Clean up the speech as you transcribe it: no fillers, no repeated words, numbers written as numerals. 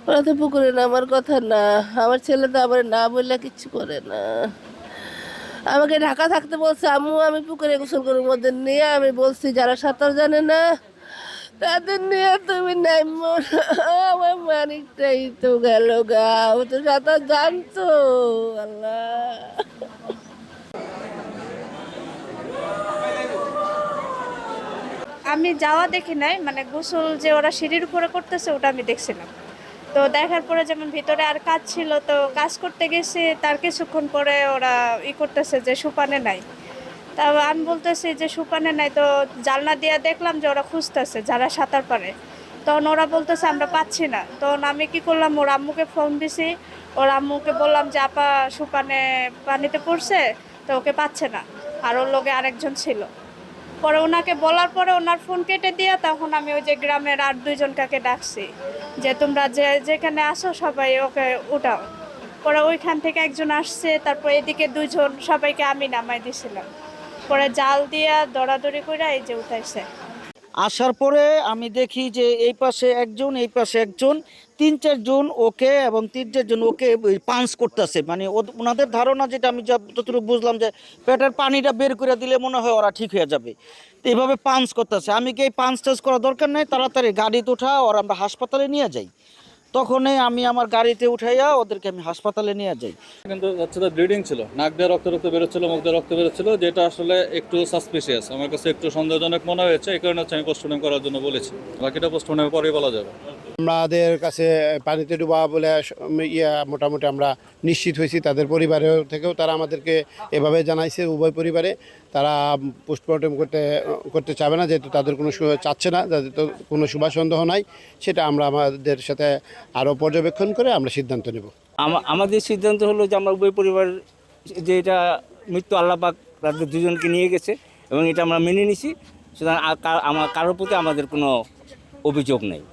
ওরা তো পুকুরে নামার কথা না। আমার ছেলে তো আবার না বললে কিচ্ছু করে না। আমাকে ঢাকা থাকতে বলছে আম্মু, আমি পুকুরে গোসল করার মধ্যে নিয়ে আমি বলছি যারা সাঁতার জানে না তাদের নিয়ে তুমি নামো না। আমার মানিকটাই তো গেল গা, ও তো সাঁতার জানতো। আল্লাহ। আমি যাওয়া দেখি নাই, মানে গোসল যে ওরা সিঁড়ির উপরে করতেছে ওটা আমি দেখছিলাম। তো দেখার পরে যেমন ভিতরে আর কাজ ছিল, তো কাজ করতে গেছি, তার কিছুক্ষণ পরে ওরা করতেছে যে সুপানে নাই। তা আমি বলতেছি যে সুপানে নাই, তো জানলা দিয়ে দেখলাম যে ওরা খুঁজতেছে যারা সাঁতার পারে। তখন ওরা বলতেছে আমরা পাচ্ছি না। তখন আমি কি করলাম, ওর আম্মুকে ফোন দিছি। ওর আম্মুকে বললাম যে আপা সুপানে পানিতে পড়ছে, তো ওকে পাচ্ছে না। আর ওর লগে আরেকজন ছিল। পরে ওনাকে বলার পরে ওনার ফোন কেটে দিয়ে তখন আমি ওই যে গ্রামের আর দুইজনকে ডাকছি যে তোমরা যে যেখানে আসো সবাই ওকে উঠাও। পরে ওইখান থেকে একজন আসছে, তারপর এদিকে দুইজন, সবাইকে আমি নামাই দিছিলাম। পরে জাল দিয়া দৌড়াদৌড়ি করে এই যে উঠাইছে। আসার পরে আমি দেখি যে এই পাশে একজন, এই পাশে একজন, 3-4 জন ওকে এবং 3-4 জন ওকে পাঞ্চ করতেছে। মানে ওনাদের ধারণা, যেটা আমি যতটুকু বুঝলাম, যে পেটের পানিটা বের করে দিলে মনে হয় ওরা ঠিক হয়ে যাবে। তো এইভাবে পাঞ্চ করতেছে। আমি কি এই পাঞ্চ টাচ করা দরকার নাই, তাড়াতাড়ি গাড়িতে উঠা ওর আমরা হাসপাতালে নিয়ে যাই। তখনই আমি আমার গাড়িতে উঠাইয়া ওদেরকে আমি হাসপাতালে নিয়ে যাই। কিন্তু হচ্ছে ব্লিডিং ছিল, নাক দিয়ে রক্ত রক্ত বেরোচ্ছিল, মুখ দিয়ে রক্ত বেরোচ্ছিল, যেটা আসলে একটু সাসপিসিয়াস, আমার কাছে একটু সন্দেহজনক মনে হয়েছে। এই কারণে হচ্ছে আমি পোস্টমর্টম করার জন্য বলেছি। বাকিটা পোস্টমর্টমের পরেই বলা যাবে। আমাদের কাছে পানিতে ডুবা বলে মোটামুটি আমরা নিশ্চিত হয়েছি। তাদের পরিবারের থেকেও তারা আমাদেরকে এভাবে জানাইছে, উভয় পরিবারে তারা পোস্টমর্টম করতে চাবে না, যেহেতু তাদের কোনো চাচ্ছে না, যাদের তো কোনো শুভ সন্দেহ নাই। সেটা আমরা আমাদের সাথে আরও পর্যবেক্ষণ করে আমরা সিদ্ধান্ত নেব। আমাদের সিদ্ধান্ত হলো যে আমরা উভয় পরিবার, যে এটা মৃত্যু আল্লাহ পাক তাদের দুজনকে নিয়ে গেছে এবং এটা আমরা মেনে নিছি। সুতরাং আমার কারোর প্রতি আমাদের কোনো অভিযোগ নেই।